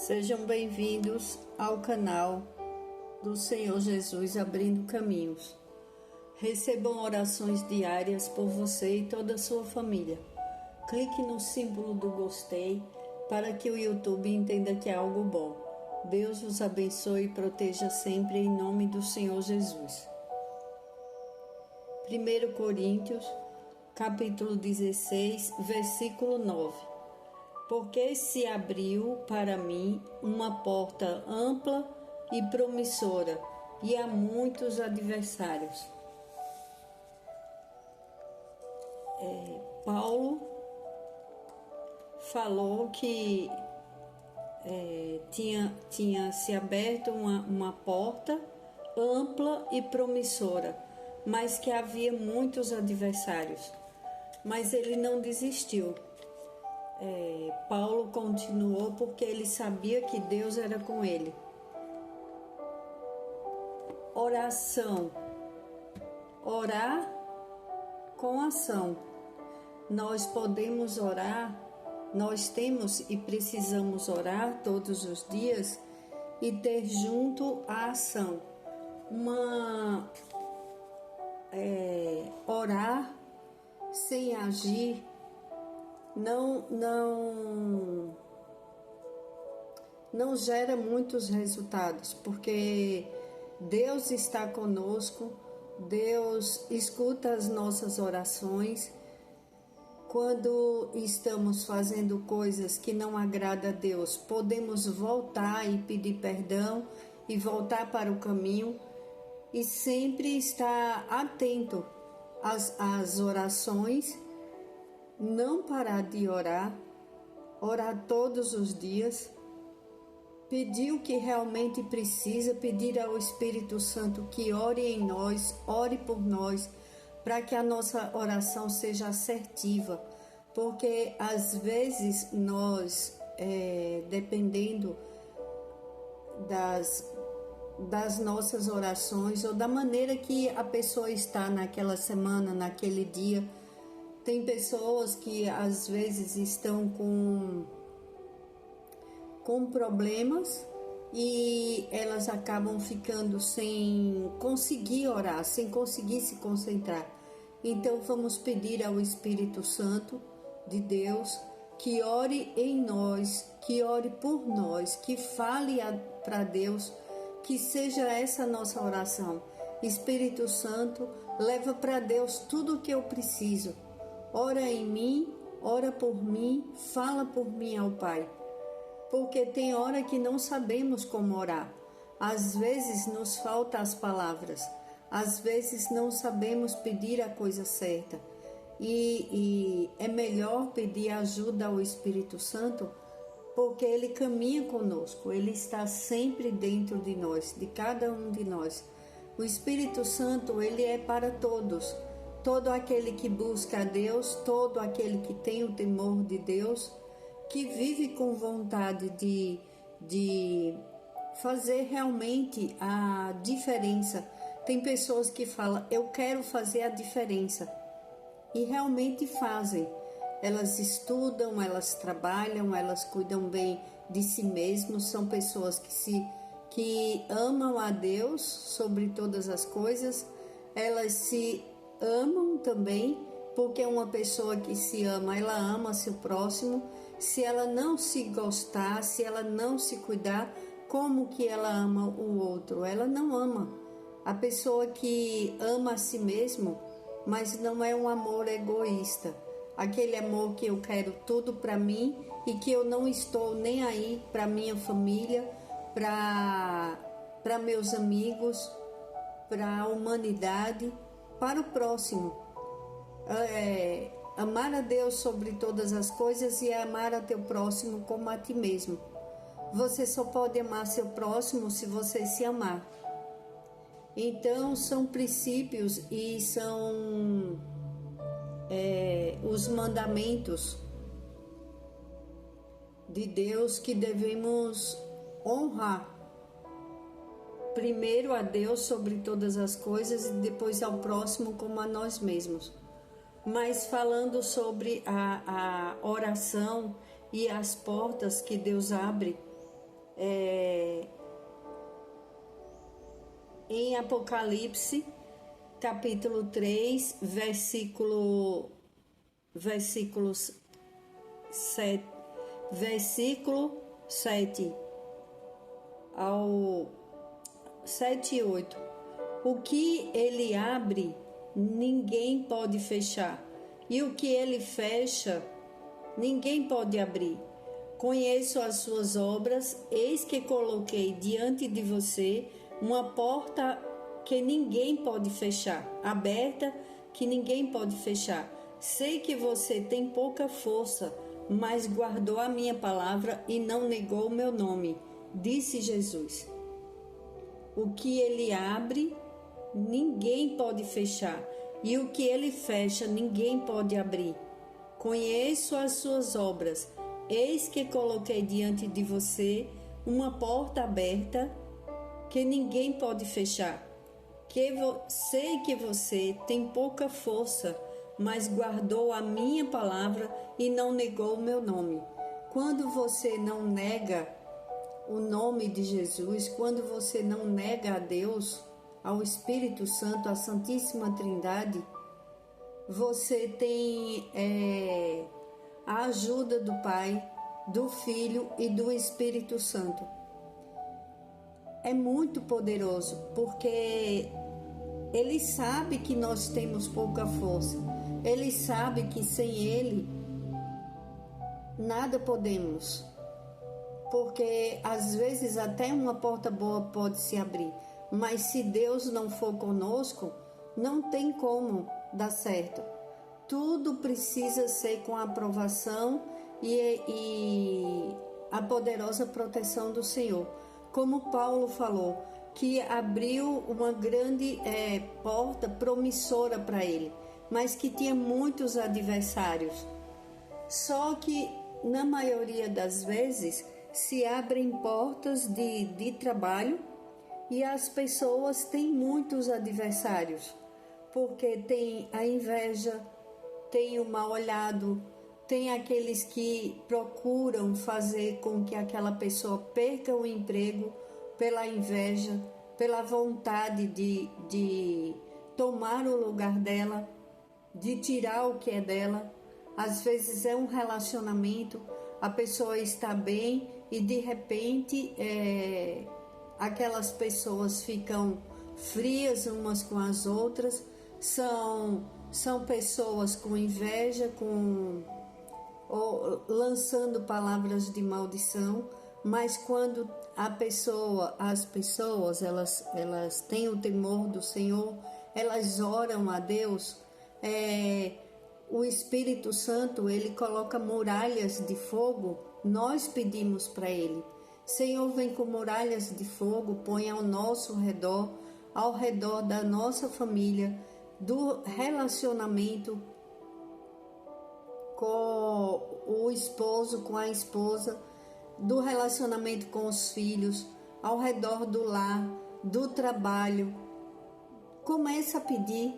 Sejam bem-vindos ao canal do Senhor Jesus Abrindo Caminhos. Recebam orações diárias por você e toda a sua família. Clique no símbolo do gostei para que o YouTube entenda que é algo bom. Deus os abençoe e proteja sempre em nome do Senhor Jesus. 1 Coríntios, capítulo 16, versículo 9. Porque se abriu para mim uma porta ampla e promissora, e há muitos adversários. Paulo falou que tinha se aberto uma porta ampla e promissora, mas que havia muitos adversários. Mas ele não desistiu. Paulo continuou porque ele sabia que Deus era com ele. Oração. Orar com ação. Nós podemos orar, nós temos e precisamos orar todos os dias e ter junto a ação. Orar sem agir não gera muitos resultados, porque Deus está conosco, Deus escuta as nossas orações. Quando estamos fazendo coisas que não agradam a Deus, podemos voltar e pedir perdão e voltar para o caminho e sempre estar atento às orações. Não parar de orar todos os dias, pedir o que realmente precisa, pedir ao Espírito Santo que ore em nós, ore por nós, para que a nossa oração seja assertiva, porque às vezes nós, dependendo das nossas orações ou da maneira que a pessoa está naquela semana, naquele dia. Tem pessoas que às vezes estão com problemas e elas acabam ficando sem conseguir orar, sem conseguir se concentrar. Então vamos pedir ao Espírito Santo de Deus que ore em nós, que ore por nós, que fale para Deus, que seja essa nossa oração. Espírito Santo, leva para Deus tudo o que eu preciso. Ora em mim, ora por mim, fala por mim ao Pai. Porque tem hora que não sabemos como orar. Às vezes nos faltam as palavras. Às vezes não sabemos pedir a coisa certa. E é melhor pedir ajuda ao Espírito Santo, porque Ele caminha conosco. Ele está sempre dentro de nós, de cada um de nós. O Espírito Santo, Ele é para todos. Todo aquele que busca a Deus, todo aquele que tem o temor de Deus, que vive com vontade de fazer realmente a diferença. Tem pessoas que falam, eu quero fazer a diferença, e realmente fazem. Elas estudam, elas trabalham, elas cuidam bem de si mesmas, são pessoas que amam a Deus sobre todas as coisas, elas se amam também, porque uma pessoa que se ama, ela ama seu próximo. Se ela não se gostar, se ela não se cuidar, como que ela ama o outro? Ela não ama. A pessoa que ama a si mesmo, mas não é um amor egoísta, aquele amor que eu quero tudo para mim e que eu não estou nem aí para minha família, para meus amigos, para a humanidade, para o próximo. Amar a Deus sobre todas as coisas e amar a teu próximo como a ti mesmo. Você só pode amar seu próximo se você se amar. Então são princípios e são os mandamentos de Deus que devemos honrar. Primeiro a Deus sobre todas as coisas e depois ao próximo como a nós mesmos. Mas falando sobre a oração e as portas que Deus abre, Em Apocalipse, capítulo 3, versículo 7 ao 7 e 8. O que ele abre, ninguém pode fechar, e o que ele fecha, ninguém pode abrir. Conheço as suas obras, eis que coloquei diante de você uma porta que ninguém pode fechar, aberta que ninguém pode fechar. Sei que você tem pouca força, mas guardou a minha palavra e não negou o meu nome, disse Jesus. O que ele abre, ninguém pode fechar, e o que ele fecha, ninguém pode abrir. Conheço as suas obras, eis que coloquei diante de você uma porta aberta que ninguém pode fechar. Sei que você tem pouca força, mas guardou a minha palavra e não negou o meu nome. Quando você não nega o nome de Jesus, quando você não nega a Deus, ao Espírito Santo, à Santíssima Trindade, você tem a ajuda do Pai, do Filho e do Espírito Santo. É muito poderoso, porque Ele sabe que nós temos pouca força. Ele sabe que sem Ele nada podemos. Porque às vezes até uma porta boa pode se abrir. Mas se Deus não for conosco, não tem como dar certo. Tudo precisa ser com a aprovação e a poderosa proteção do Senhor. Como Paulo falou, que abriu uma grande porta promissora para ele, mas que tinha muitos adversários. Só que, na maioria das vezes, se abrem portas de trabalho e as pessoas têm muitos adversários, porque tem a inveja, tem o mal olhado, tem aqueles que procuram fazer com que aquela pessoa perca o emprego pela inveja, pela vontade de tomar o lugar dela, de tirar o que é dela. Às vezes é um relacionamento, a pessoa está bem e de repente aquelas pessoas ficam frias umas com as outras, são pessoas com inveja, ou lançando palavras de maldição, mas quando as pessoas elas têm o temor do Senhor, elas oram a Deus, o Espírito Santo, ele coloca muralhas de fogo. Nós pedimos para ele: Senhor, vem com muralhas de fogo, põe ao nosso redor, ao redor da nossa família, do relacionamento com o esposo, com a esposa, do relacionamento com os filhos, ao redor do lar, do trabalho. Comece a pedir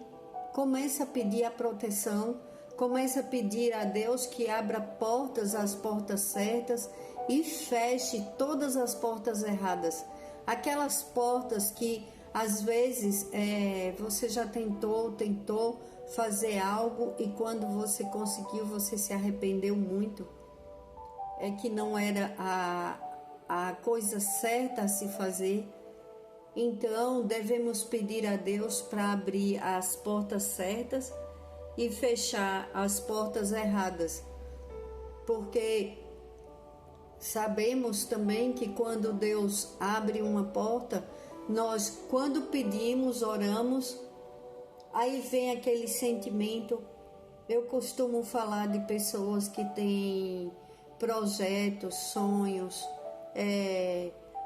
a proteção, comece a pedir a Deus que abra portas, as portas certas, e feche todas as portas erradas. Aquelas portas que às vezes você já tentou fazer algo e quando você conseguiu, você se arrependeu muito. É que não era a coisa certa a se fazer. Então devemos pedir a Deus para abrir as portas certas e fechar as portas erradas, porque sabemos também que quando Deus abre uma porta, nós, quando pedimos, oramos, aí vem aquele sentimento. Eu costumo falar de pessoas que têm projetos, sonhos,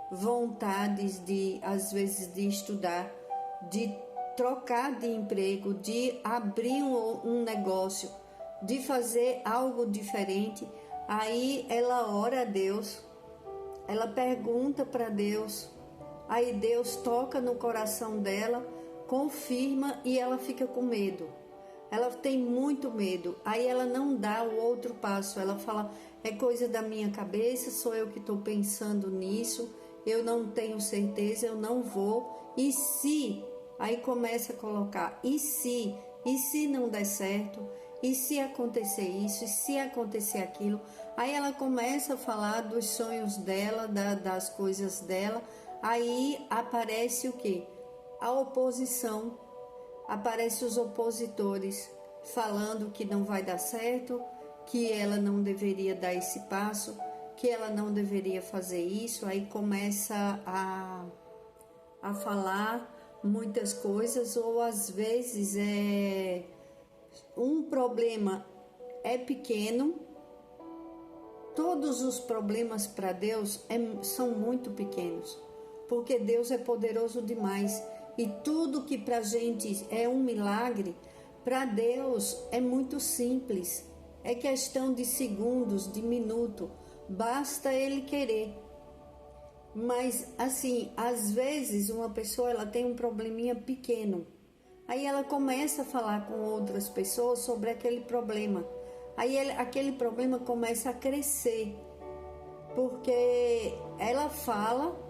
vontades de, às vezes, de estudar, de trocar de emprego, de abrir um negócio, de fazer algo diferente. Aí ela ora a Deus, ela pergunta para Deus, aí Deus toca no coração dela, confirma e ela fica com medo. ela tem muito medo, aí ela não dá o outro passo, ela fala, é coisa da minha cabeça, sou eu que estou pensando nisso, eu não tenho certeza, eu não vou, e se, aí começa a colocar, e se não der certo, e se acontecer isso, e se acontecer aquilo, aí ela começa a falar dos sonhos dela, das coisas dela, aí aparece o quê? A oposição, aparecem os opositores falando que não vai dar certo, que ela não deveria dar esse passo, que ela não deveria fazer isso, aí começa a falar muitas coisas, ou às vezes um problema é pequeno, todos os problemas para Deus são muito pequenos, porque Deus é poderoso demais. E tudo que para a gente é um milagre, para Deus é muito simples. É questão de segundos, de minuto. Basta Ele querer. Mas, assim, às vezes uma pessoa ela tem um probleminha pequeno. Aí ela começa a falar com outras pessoas sobre aquele problema. Aí aquele problema começa a crescer. Porque ela fala...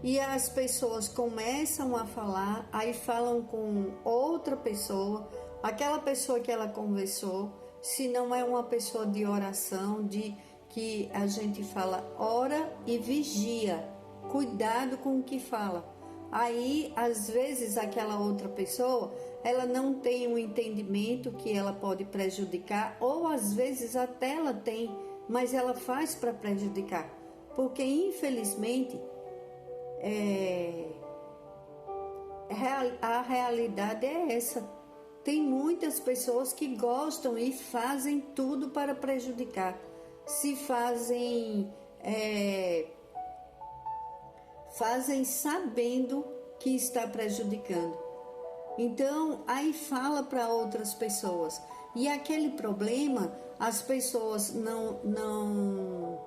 E as pessoas começam a falar, aí falam com outra pessoa, aquela pessoa que ela conversou, se não é uma pessoa de oração, de que a gente fala, ora e vigia, cuidado com o que fala. Aí, às vezes, aquela outra pessoa, ela não tem um entendimento que ela pode prejudicar, ou às vezes até ela tem, mas ela faz para prejudicar, porque infelizmente... a realidade é essa. Tem muitas pessoas que gostam e fazem tudo para prejudicar. Se fazem sabendo que está prejudicando. Então, aí fala para outras pessoas. E aquele problema, as pessoas não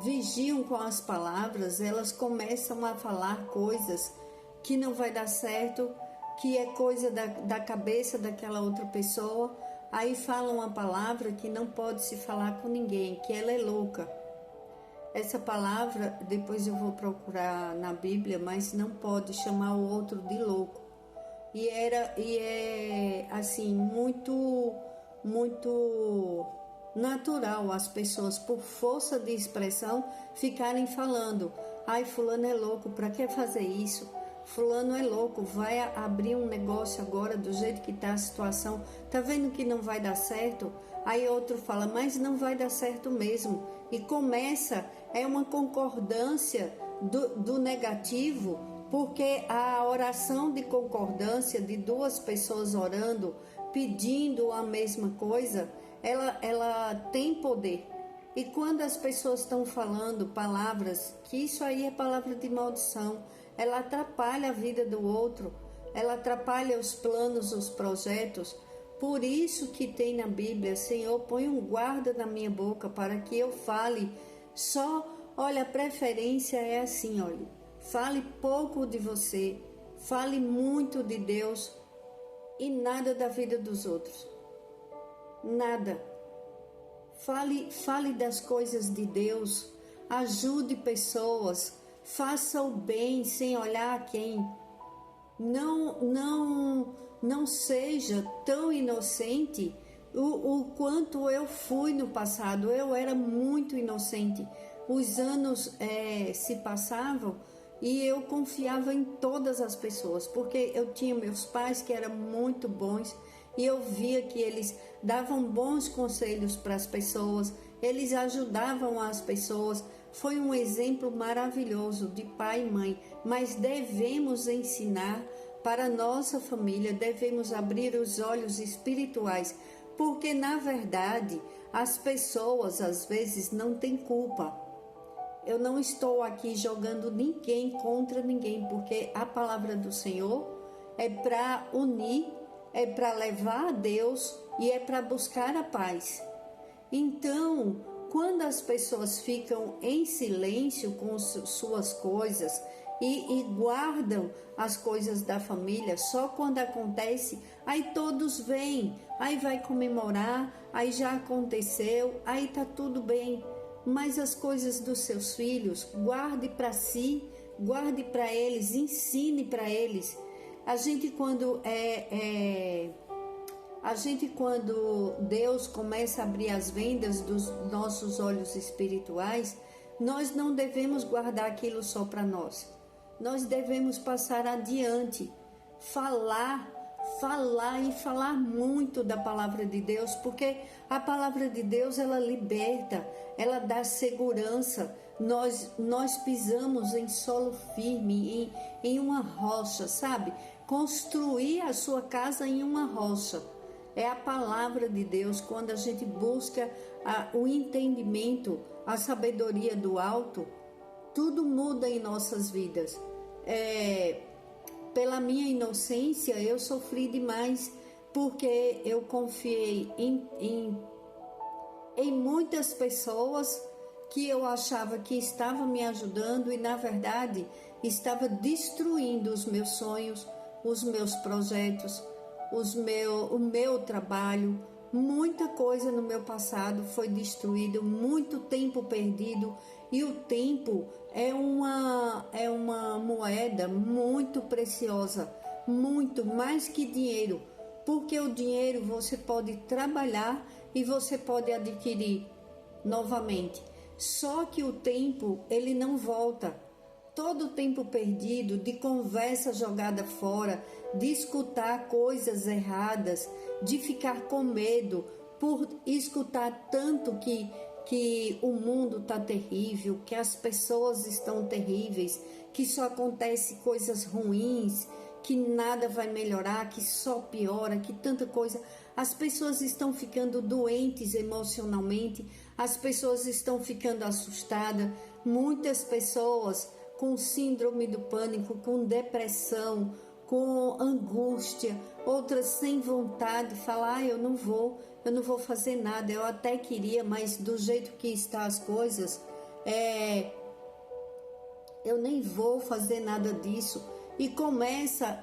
vigiam com as palavras, elas começam a falar coisas que não vai dar certo, que é coisa da cabeça daquela outra pessoa, aí falam uma palavra que não pode se falar com ninguém, que ela é louca. Essa palavra, depois eu vou procurar na Bíblia, mas não pode chamar o outro de louco. E é assim, muito natural as pessoas, por força de expressão, ficarem falando, ai, fulano é louco, para que fazer isso? Fulano é louco, vai abrir um negócio agora do jeito que está a situação, tá vendo que não vai dar certo? Aí outro fala, mas não vai dar certo mesmo. E começa, é uma concordância do negativo, porque a oração de concordância de duas pessoas orando, pedindo a mesma coisa, ela tem poder. E quando as pessoas estão falando palavras, que isso aí é palavra de maldição, ela atrapalha a vida do outro, ela atrapalha os planos, os projetos. Por isso que tem na Bíblia, Senhor, põe um guarda na minha boca para que eu fale só, olha, a preferência é assim, olha, fale pouco de você, fale muito de Deus e nada da vida dos outros. Nada. Fale das coisas de Deus, ajude pessoas, faça o bem sem olhar a quem. Não seja tão inocente o quanto eu fui no passado. Eu era muito inocente. Os anos se passavam e eu confiava em todas as pessoas, porque eu tinha meus pais que eram muito bons. E eu via que eles davam bons conselhos para as pessoas, eles ajudavam as pessoas. Foi um exemplo maravilhoso de pai e mãe, mas devemos ensinar para a nossa família, devemos abrir os olhos espirituais, porque na verdade as pessoas às vezes não têm culpa. Eu não estou aqui jogando ninguém contra ninguém, porque a palavra do Senhor é para unir, é para levar a Deus e é para buscar a paz. Então, quando as pessoas ficam em silêncio com suas coisas e guardam as coisas da família. Só quando acontece, aí todos vêm, aí vai comemorar, aí já aconteceu, aí tá tudo bem. Mas as coisas dos seus filhos, guarde para si, guarde para eles, ensine para eles. A gente quando Deus começa a abrir as vendas dos nossos olhos espirituais, nós não devemos guardar aquilo só para nós. Nós devemos passar adiante, falar e falar muito da palavra de Deus, porque a palavra de Deus, ela liberta, ela dá segurança. Nós pisamos em solo firme, em uma rocha, sabe? Construir a sua casa em uma rocha. É a palavra de Deus. Quando a gente busca o entendimento, a sabedoria do alto, tudo muda em nossas vidas. Pela minha inocência, eu sofri demais, porque eu confiei em muitas pessoas que eu achava que estavam me ajudando e, na verdade, estava destruindo os meus sonhos, os meus projetos, o meu trabalho. Muita coisa no meu passado foi destruída, muito tempo perdido, e o tempo é uma moeda muito preciosa, muito mais que dinheiro, porque o dinheiro você pode trabalhar e você pode adquirir novamente, só que o tempo, ele não volta. Todo o tempo perdido, de conversa jogada fora, de escutar coisas erradas, de ficar com medo por escutar tanto que o mundo está terrível, que as pessoas estão terríveis, que só acontece coisas ruins, que nada vai melhorar, que só piora, que tanta coisa. As pessoas estão ficando doentes emocionalmente, as pessoas estão ficando assustadas, muitas pessoas com síndrome do pânico, com depressão, com angústia, outras sem vontade, falar, eu não vou fazer nada, eu até queria, mas do jeito que estão as coisas, eu nem vou fazer nada disso. E começa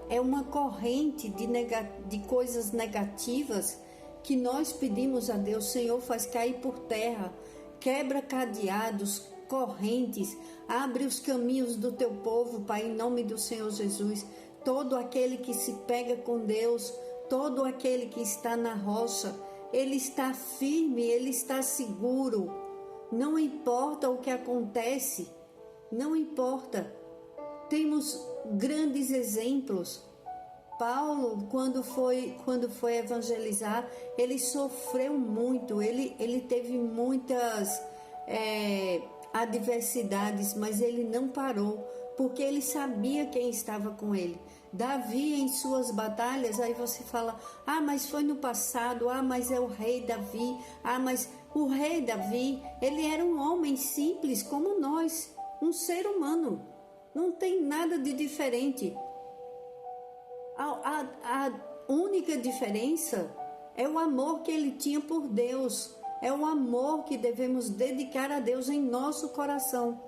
uma corrente de coisas negativas que nós pedimos a Deus, Senhor, faz cair por terra, quebra cadeados, correntes, abre os caminhos do teu povo, Pai, em nome do Senhor Jesus. Todo aquele que se pega com Deus, todo aquele que está na rocha, ele está firme, ele está seguro. Não importa o que acontece, não importa. Temos grandes exemplos. Paulo, quando foi evangelizar, ele sofreu muito, ele teve muitas adversidades, mas ele não parou, porque ele sabia quem estava com ele. Davi, em suas batalhas, aí você fala, mas foi no passado, mas é o rei Davi, mas o rei Davi, ele era um homem simples como nós, um ser humano, não tem nada de diferente. A única diferença é o amor que ele tinha por Deus, é o amor que devemos dedicar a Deus em nosso coração.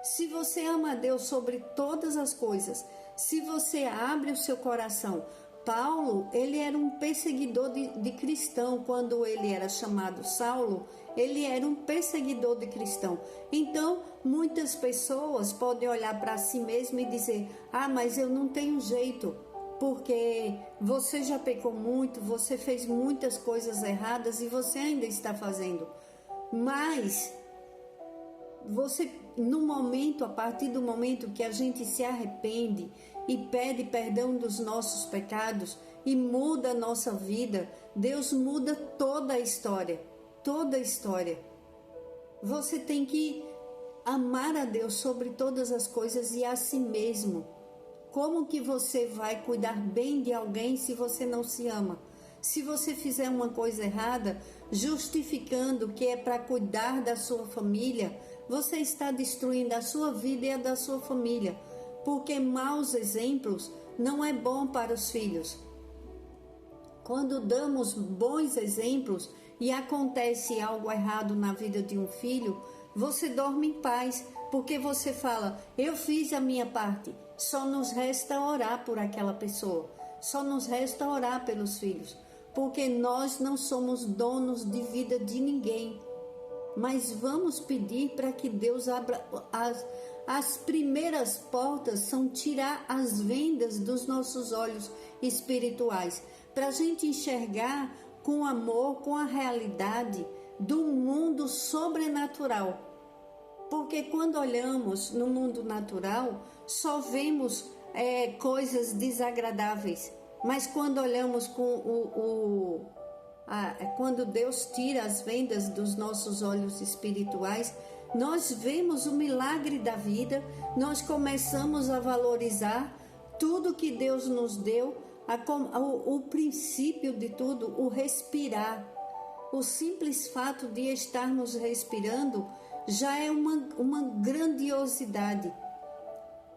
Se você ama a Deus sobre todas as coisas, se você abre o seu coração. Paulo, ele era um perseguidor de cristão. Quando ele era chamado Saulo, ele era um perseguidor de cristão. Então, muitas pessoas podem olhar para si mesmo e dizer, mas eu não tenho jeito, porque você já pecou muito, você fez muitas coisas erradas e você ainda está fazendo. Mas você, a partir do momento que a gente se arrepende e pede perdão dos nossos pecados e muda a nossa vida, Deus muda toda a história, toda a história. Você tem que amar a Deus sobre todas as coisas e a si mesmo. Como que você vai cuidar bem de alguém se você não se ama? Se você fizer uma coisa errada, justificando que é para cuidar da sua família, você está destruindo a sua vida e a da sua família, porque maus exemplos não é bom para os filhos. Quando damos bons exemplos e acontece algo errado na vida de um filho, Você dorme em paz, porque você fala, eu fiz a minha parte. Só nos resta orar por aquela pessoa. Só nos resta orar pelos filhos. Porque nós não somos donos de vida de ninguém. Mas vamos pedir para que Deus abra as primeiras portas, são tirar as vendas dos nossos olhos espirituais, para a gente enxergar com amor, com a realidade do mundo sobrenatural. Porque quando olhamos no mundo natural, só vemos coisas desagradáveis. Mas quando olhamos quando Deus tira as vendas dos nossos olhos espirituais, nós vemos o milagre da vida, nós começamos a valorizar tudo que Deus nos deu, o princípio de tudo, o respirar. O simples fato de estarmos respirando já é uma grandiosidade.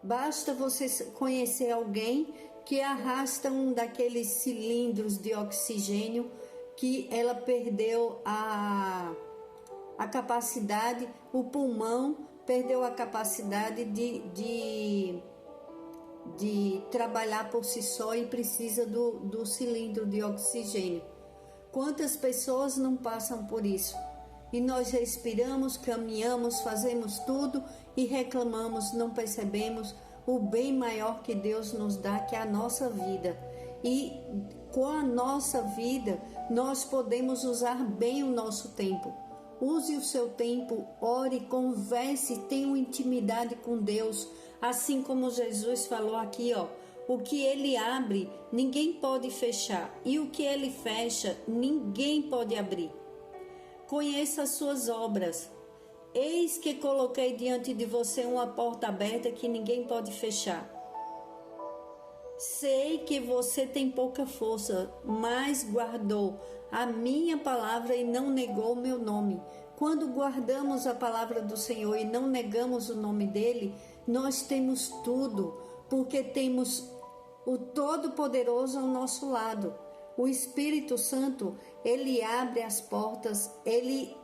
Basta você conhecer alguém que arrasta um daqueles cilindros de oxigênio, que ela perdeu a capacidade, o pulmão perdeu a capacidade de trabalhar por si só e precisa do cilindro de oxigênio. Quantas pessoas não passam por isso? E nós respiramos, caminhamos, fazemos tudo e reclamamos, não percebemos o bem maior que Deus nos dá, que é a nossa vida. E com a nossa vida, nós podemos usar bem o nosso tempo. Use o seu tempo, ore, converse, tenha uma intimidade com Deus. Assim como Jesus falou aqui, o que Ele abre, ninguém pode fechar. E o que Ele fecha, ninguém pode abrir. Conheça as suas obras. Eis que coloquei diante de você uma porta aberta que ninguém pode fechar. Sei que você tem pouca força, mas guardou a minha palavra e não negou o meu nome. Quando guardamos a palavra do Senhor e não negamos o nome dele, nós temos tudo, porque temos o Todo-Poderoso ao nosso lado. O Espírito Santo, ele abre as portas, ele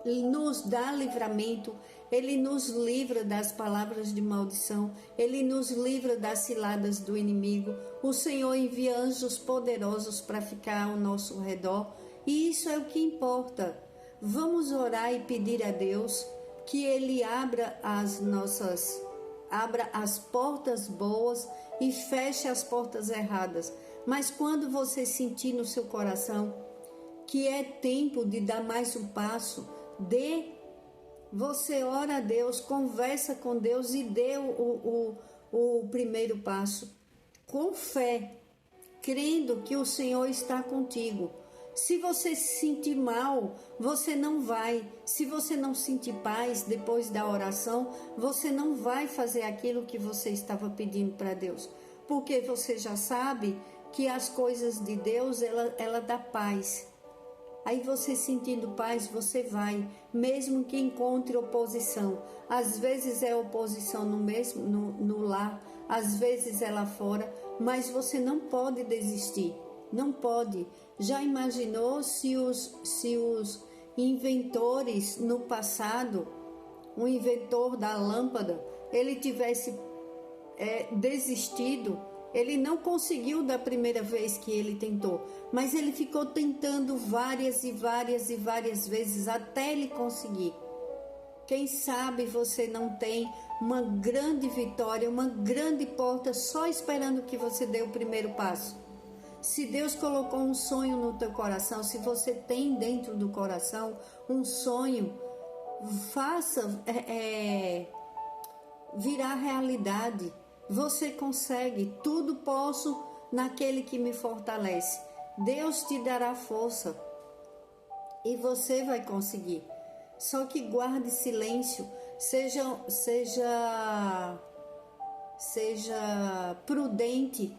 nos dá livramento, ele nos livra das palavras de maldição, ele nos livra das ciladas do inimigo. O Senhor envia anjos poderosos para ficar ao nosso redor, e isso é o que importa. Vamos orar e pedir a Deus que ele abra as portas boas e feche as portas erradas. Mas quando você sentir no seu coração que é tempo de dar mais um passo, você ora a Deus, conversa com Deus e dê o primeiro passo com fé, crendo que o Senhor está contigo. Se você se sentir mal, você não vai. Se você não sentir paz depois da oração, você não vai fazer aquilo que você estava pedindo para Deus, porque você já sabe que as coisas de Deus, ela dá paz. Aí você sentindo paz, você vai, mesmo que encontre oposição. Às vezes é oposição no lar, às vezes é lá fora, mas você não pode desistir, não pode. Já imaginou se os inventores no passado, o inventor da lâmpada, ele tivesse desistido? Ele não conseguiu da primeira vez que ele tentou, mas ele ficou tentando várias e várias e várias vezes até ele conseguir. Quem sabe você não tem uma grande vitória, uma grande porta só esperando que você dê o primeiro passo. Se Deus colocou um sonho no teu coração, se você tem dentro do coração um sonho, faça virar realidade. Você consegue, tudo posso naquele que me fortalece. Deus te dará força e você vai conseguir. Só que guarde silêncio, seja prudente.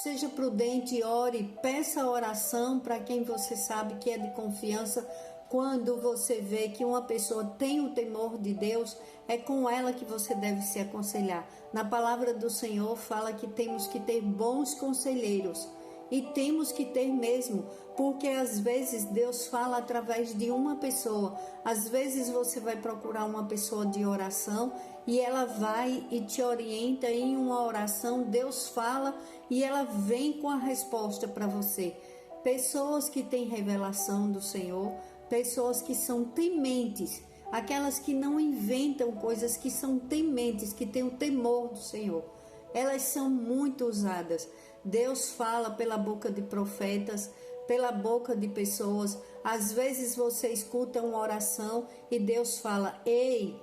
Seja prudente, ore, peça oração para quem você sabe que é de confiança. Quando você vê que uma pessoa tem o temor de Deus, é com ela que você deve se aconselhar. Na palavra do Senhor fala que temos que ter bons conselheiros. E temos que ter mesmo, porque às vezes Deus fala através de uma pessoa. Às vezes você vai procurar uma pessoa de oração e ela vai e te orienta em uma oração. Deus fala e ela vem com a resposta para você. Pessoas que têm revelação do Senhor, pessoas que são tementes, aquelas que não inventam coisas, que são tementes, que têm o temor do Senhor. Elas são muito usadas. Deus fala pela boca de profetas, pela boca de pessoas. Às vezes você escuta uma oração e Deus fala: ei,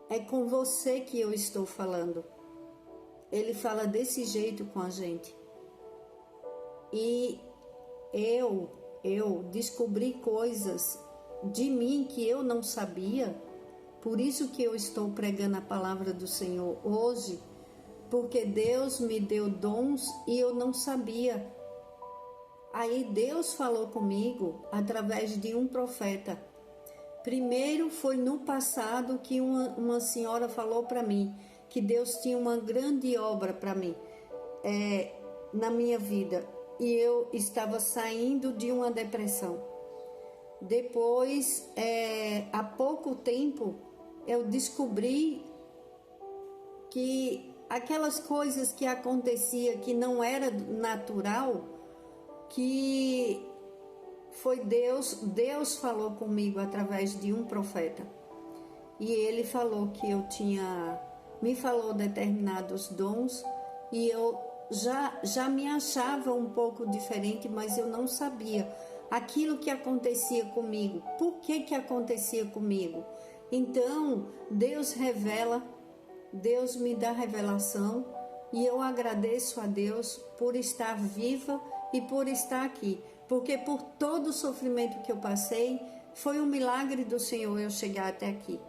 é com você que eu estou falando. Ele fala desse jeito com a gente. E eu descobri coisas de mim que eu não sabia. Por isso que eu estou pregando a palavra do Senhor hoje, porque Deus me deu dons e eu não sabia. Aí Deus falou comigo através de um profeta. Primeiro foi no passado que uma senhora falou para mim que Deus tinha uma grande obra para mim, na minha vida. E eu estava saindo de uma depressão. Depois, há pouco tempo, eu descobri que aquelas coisas que acontecia que não era natural, que foi Deus falou comigo através de um profeta. E ele falou que me falou determinados dons e eu já me achava um pouco diferente, mas eu não sabia aquilo que acontecia comigo. Por que acontecia comigo? Então, Deus revela, Deus me dá revelação e eu agradeço a Deus por estar viva e por estar aqui, porque por todo o sofrimento que eu passei, foi um milagre do Senhor eu chegar até aqui.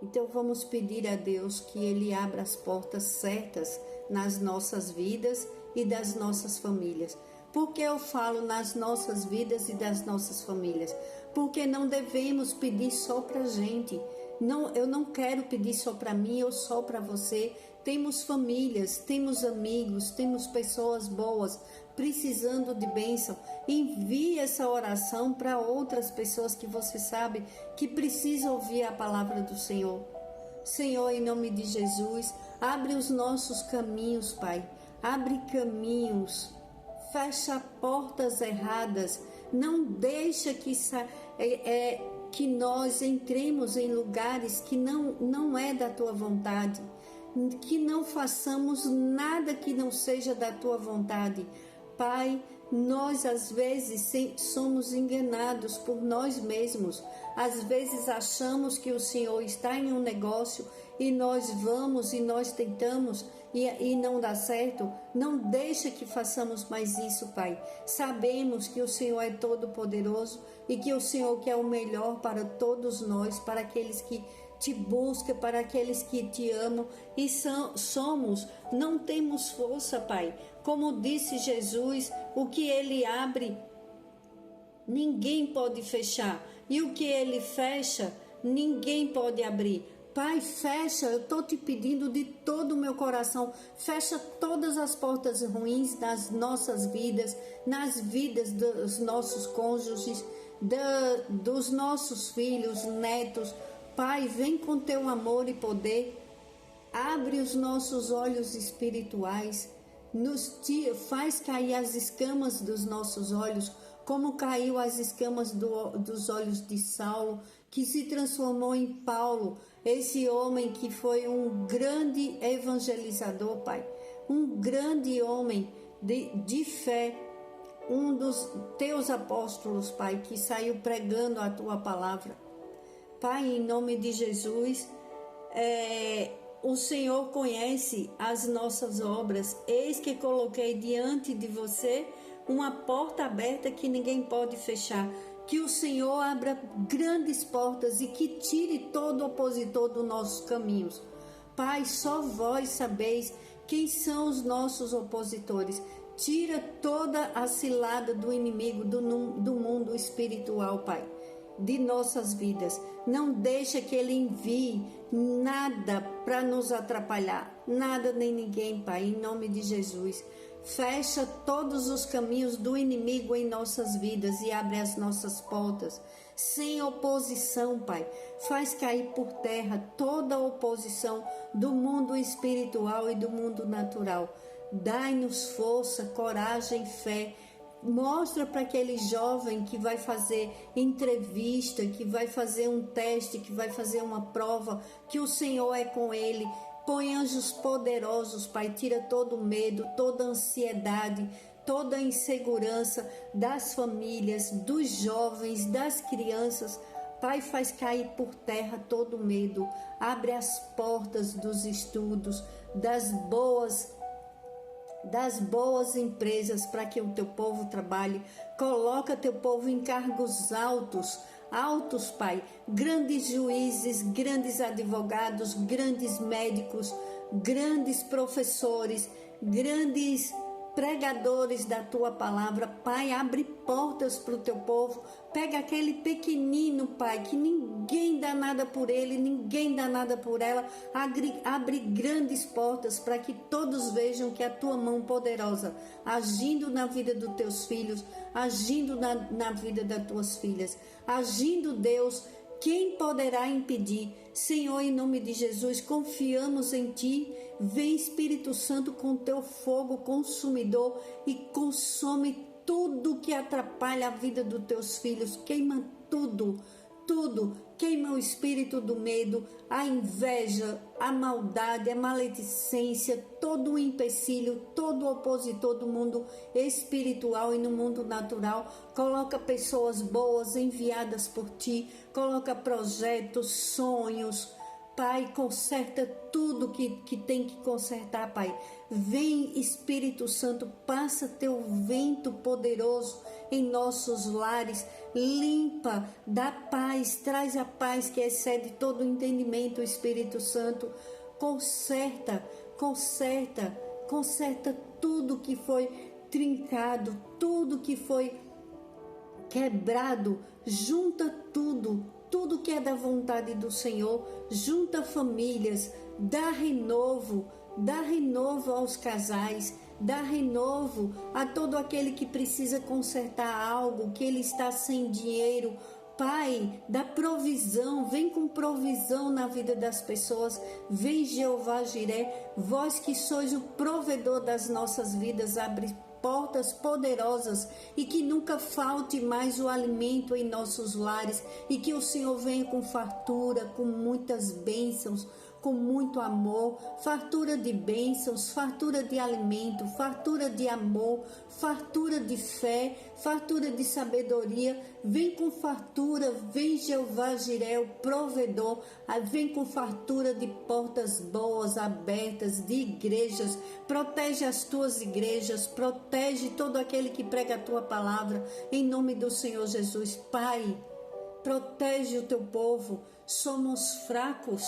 Então vamos pedir a Deus que Ele abra as portas certas nas nossas vidas e das nossas famílias. Por que eu falo nas nossas vidas e das nossas famílias? Porque não devemos pedir só para a gente. Não, eu não quero pedir só para mim ou só para você. Temos famílias, temos amigos, temos pessoas boas precisando de bênção. Envie essa oração para outras pessoas que você sabe que precisam ouvir a palavra do Senhor. Senhor, em nome de Jesus, abre os nossos caminhos, Pai. Abre caminhos, fecha portas erradas. Não deixa que nós entremos em lugares que não é da Tua vontade. Que não façamos nada que não seja da Tua vontade. Pai, nós às vezes somos enganados por nós mesmos. Às vezes achamos que o Senhor está em um negócio e nós vamos e nós tentamos e não dá certo. Não deixa que façamos mais isso, Pai. Sabemos que o Senhor é todo poderoso e que o Senhor quer o melhor para todos nós, para aqueles que te busca, para aqueles que te amam e não temos força, Pai. Como disse Jesus, o que Ele abre, ninguém pode fechar. E o que Ele fecha, ninguém pode abrir. Pai, fecha, eu estou te pedindo de todo o meu coração, fecha todas as portas ruins nas nossas vidas, nas vidas dos nossos cônjuges, dos nossos filhos, netos. Pai, vem com teu amor e poder, abre os nossos olhos espirituais, faz cair as escamas dos nossos olhos, como caiu as escamas dos olhos de Saulo, que se transformou em Paulo, esse homem que foi um grande evangelizador, Pai, um grande homem de fé, um dos teus apóstolos, Pai, que saiu pregando a tua palavra. Pai, em nome de Jesus, o Senhor conhece as nossas obras. Eis que coloquei diante de você uma porta aberta que ninguém pode fechar. Que o Senhor abra grandes portas e que tire todo opositor dos nossos caminhos. Pai, só vós sabeis quem são os nossos opositores. Tira toda a cilada do inimigo do mundo espiritual, Pai, de nossas vidas. Não deixa que ele envie nada para nos atrapalhar, nada nem ninguém, Pai, em nome de Jesus. Fecha todos os caminhos do inimigo em nossas vidas e abre as nossas portas. Sem oposição, Pai. Faz cair por terra toda a oposição do mundo espiritual e do mundo natural. Dai-nos força, coragem, fé. Mostra para aquele jovem que vai fazer entrevista, que vai fazer um teste, que vai fazer uma prova, que o Senhor é com ele. Põe anjos poderosos, Pai, tira todo o medo, toda a ansiedade, toda a insegurança das famílias, dos jovens, das crianças. Pai, faz cair por terra todo o medo, abre as portas dos estudos, das boas empresas para que o teu povo trabalhe. Coloca teu povo em cargos altos, Pai, grandes juízes, grandes advogados, grandes médicos, grandes professores, grandes pregadores da tua palavra. Pai, abre portas para o teu povo. Pega aquele pequenino, Pai, que ninguém dá nada por ele, ninguém dá nada por ela. Abre grandes portas para que todos vejam que a tua mão poderosa agindo na vida dos teus filhos, agindo na vida das tuas filhas, agindo, Deus. Quem poderá impedir? Senhor, em nome de Jesus, confiamos em Ti. Vem, Espírito Santo, com Teu fogo consumidor e consome tudo que atrapalha a vida dos Teus filhos. Queima tudo. Queima o espírito do medo, a inveja, a maldade, a maledicência, todo o empecilho, todo o opositor do mundo espiritual e no mundo natural. Coloca pessoas boas enviadas por Ti, coloca projetos, sonhos. Pai, conserta tudo que tem que consertar, Pai. Vem, Espírito Santo, passa Teu vento poderoso em nossos lares, limpa, dá paz, traz a paz que excede todo o entendimento, Espírito Santo. Conserta tudo que foi trincado, tudo que foi quebrado, junta tudo que é da vontade do Senhor, junta famílias, dá renovo aos casais, dá renovo a todo aquele que precisa consertar algo, que ele está sem dinheiro. Pai, dá provisão, vem com provisão na vida das pessoas. Vem, Jeová Jiré, vós que sois o provedor das nossas vidas, abre portas poderosas e que nunca falte mais o alimento em nossos lares e que o Senhor venha com fartura, com muitas bênçãos, com muito amor, fartura de bênçãos, fartura de alimento, fartura de amor, fartura de fé, fartura de sabedoria. Vem com fartura, vem Jeová Jiré, o provedor, vem com fartura de portas boas, abertas, de igrejas. Protege as tuas igrejas, protege todo aquele que prega a tua palavra, em nome do Senhor Jesus. Pai, protege o teu povo. Somos fracos,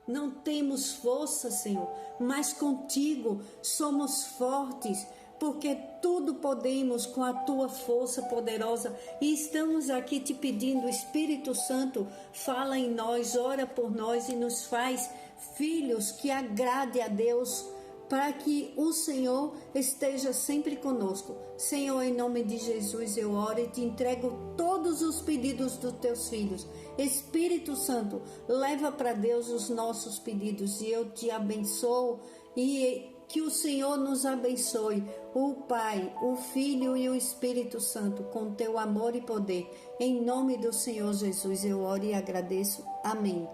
não temos força, Senhor, mas contigo somos fortes, porque tudo podemos com a tua força poderosa. E estamos aqui te pedindo, Espírito Santo, fala em nós, ora por nós e nos faz filhos que agrade a Deus, para que o Senhor esteja sempre conosco. Senhor, em nome de Jesus eu oro e te entrego todos os pedidos dos teus filhos. Espírito Santo, leva para Deus os nossos pedidos e eu te abençoo e que o Senhor nos abençoe, o Pai, o Filho e o Espírito Santo, com teu amor e poder. Em nome do Senhor Jesus eu oro e agradeço. Amém.